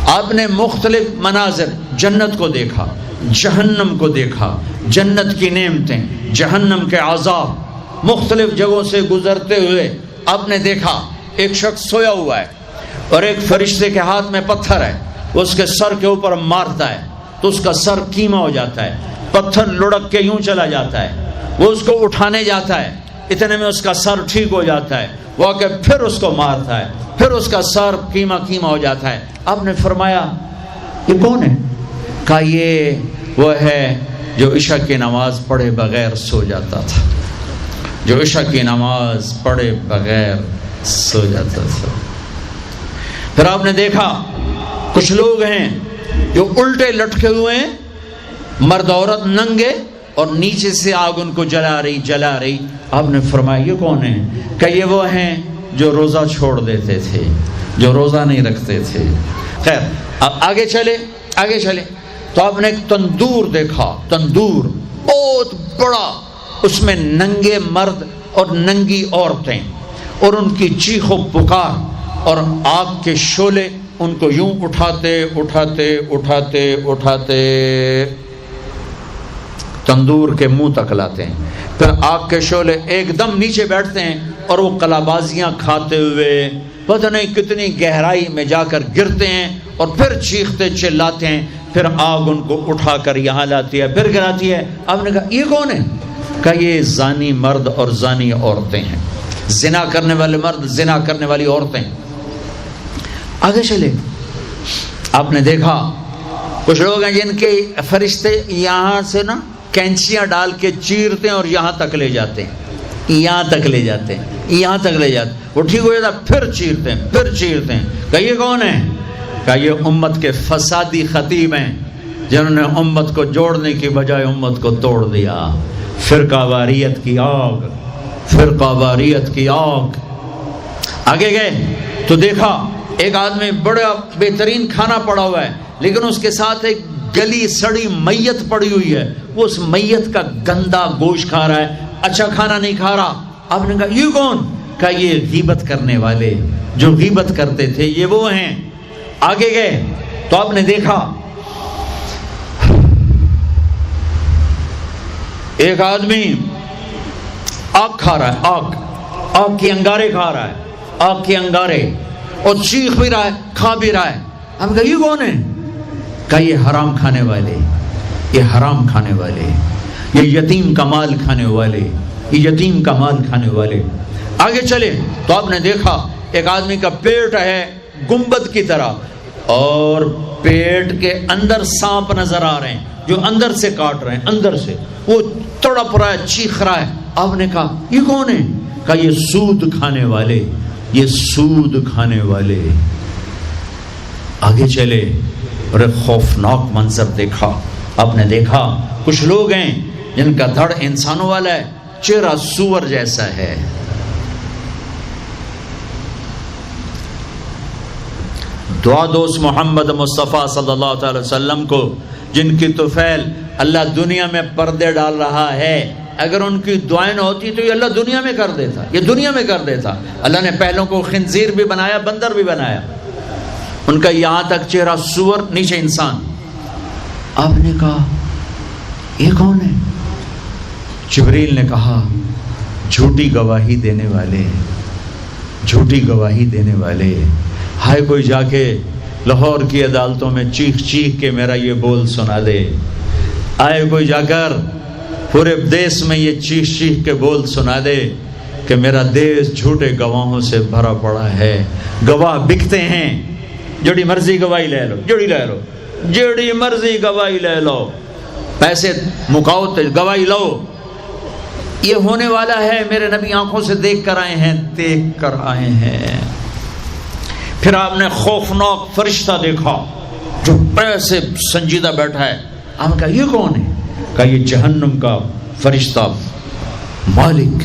آپ نے مختلف مناظر، جنت کو دیکھا، جہنم کو دیکھا، جنت کی نعمتیں، جہنم کے عذاب، مختلف جگہوں سے گزرتے ہوئے آپ نے دیکھا ایک شخص سویا ہوا ہے اور ایک فرشتے کے ہاتھ میں پتھر ہے، وہ اس کے سر کے اوپر مارتا ہے تو اس کا سر کیما ہو جاتا ہے، پتھر لڑک کے یوں چلا جاتا ہے، وہ اس کو اٹھانے جاتا ہے، اتنے میں اس کا سر ٹھیک ہو جاتا ہے، وہ آ کے پھر اس کو مارتا ہے، پھر اس کا سر کیما ہو جاتا ہے۔ آپ نے فرمایا یہ کون ہے؟ کہا یہ وہ ہے جو عشاء کی نماز پڑھے بغیر سو جاتا تھا، جو عشاء کی نماز پڑھے بغیر سو جاتا تھا۔ پھر آپ نے دیکھا کچھ لوگ ہیں جو الٹے لٹکے ہوئے ہیں، مرد عورت ننگے، اور نیچے سے آگ ان کو جلا رہی۔ آپ نے فرمایا یہ کون ہے؟ کہ یہ وہ ہیں جو روزہ چھوڑ دیتے تھے، جو روزہ نہیں رکھتے تھے۔ خیر، اب آگے چلے تو آپ نے ایک تندور دیکھا، تندور بہت بڑا، اس میں ننگے مرد اور ننگی عورتیں، اور ان کی چیخ و پکار، اور آگ کے شعلے ان کو یوں اٹھاتے تندور کے منہ تک لاتے ہیں، پھر آگ کے شعلے ایک دم نیچے بیٹھتے ہیں اور وہ کلابازیاں کھاتے ہوئے پتہ نہیں کتنی گہرائی میں جا کر گرتے ہیں، اور پھر چیختے چلاتے ہیں، پھر آگ ان کو اٹھا کر یہاں لاتی ہے، پھر گراتی ہے۔ آپ نے کہا یہ کون ہے؟ کہا یہ زانی مرد اور زانی عورتیں ہیں، زنا کرنے والے مرد، زنا کرنے والی عورتیں۔ آگے چلے، آپ نے دیکھا کچھ لوگ ہیں جن کے فرشتے یہاں سے نا کینچیاں ڈال کے چیرتے ہیں اور یہاں تک لے جاتے ہیں، وہ ٹھیک ہو جاتا، پھر چیرتے ہیں۔ کہ یہ کون ہے؟ کہ یہ امت کے فسادی خطیب ہیں جنہوں نے امت کو جوڑنے کی بجائے امت کو توڑ دیا۔ فرقہ واریت کی آگ۔ آگے گئے تو دیکھا ایک آدمی بڑا بہترین کھانا پڑا ہوا ہے، لیکن اس کے ساتھ ایک گلی سڑی میت پڑی ہوئی ہے، وہ اس میت کا گندا گوشت کھا رہا ہے، اچھا کھانا نہیں کھا رہا۔ آپ نے کہا یہ کون؟ کہا یہ غیبت کرنے والے، جو غیبت کرتے تھے یہ وہ ہیں۔ آگے گئے تو آپ نے دیکھا ایک آدمی آگ کھا رہا ہے، آگ کے انگارے کھا رہا ہے، آگ کے انگارے، اور چیخ بھی رہا ہے، کھا بھی رہا ہے۔ ہم کہا یہ کون ہے؟ کہا یہ حرام کھانے والے، یہ یتیم کا مال کھانے والے، آگے چلے تو آپ نے دیکھا ایک آدمی کا پیٹ ہے گنبد کی طرح، اور پیٹ کے اندر سانپ نظر آ رہے ہیں جو اندر سے کاٹ رہے ہیں، اندر سے وہ تڑپ رہا ہے، چیخ رہا ہے۔ آپ نے کہا یہ کون ہے؟ کہا یہ سود کھانے والے۔ آگے چلے اور ایک خوفناک منظر دیکھا۔ آپ نے دیکھا کچھ لوگ ہیں جن کا دھڑ انسانوں والا ہے، چہرہ سور جیسا ہے۔ دعا دوست محمد مصطفیٰ صلی اللہ تعالی وسلم کو، جن کی طفیل اللہ دنیا میں پردے ڈال رہا ہے، اگر ان کی دعائیں نہ ہوتی تو یہ اللہ دنیا میں کر دیتا، اللہ نے پہلوں کو خنزیر بھی بنایا، بندر بھی بنایا، ان کا یہاں تک چہرہ سور، نیچے انسان۔ آپ نے کہا یہ کون ہے؟ جبریل نے کہا جھوٹی گواہی دینے والے۔ ہائے کوئی جا کے لاہور کی عدالتوں میں چیخ کے میرا یہ بول سنا دے، آئے کوئی جا کر پورے دیس میں یہ چیخ کے بول سنا دے کہ میرا دیس جھوٹے گواہوں سے بھرا پڑا ہے، گواہ بکتے ہیں، جڑی مرضی گواہی لے لو، پیسے مکاؤ تو گواہی لو، یہ ہونے والا ہے، میرے نبی آنکھوں سے دیکھ کر آئے ہیں۔ پھر آپ نے خوفناک فرشتہ دیکھا جو ایسے سنجیدہ بیٹھا ہے۔ ہم کہا یہ کون ہے؟ کہا یہ جہنم کا فرشتہ مالک۔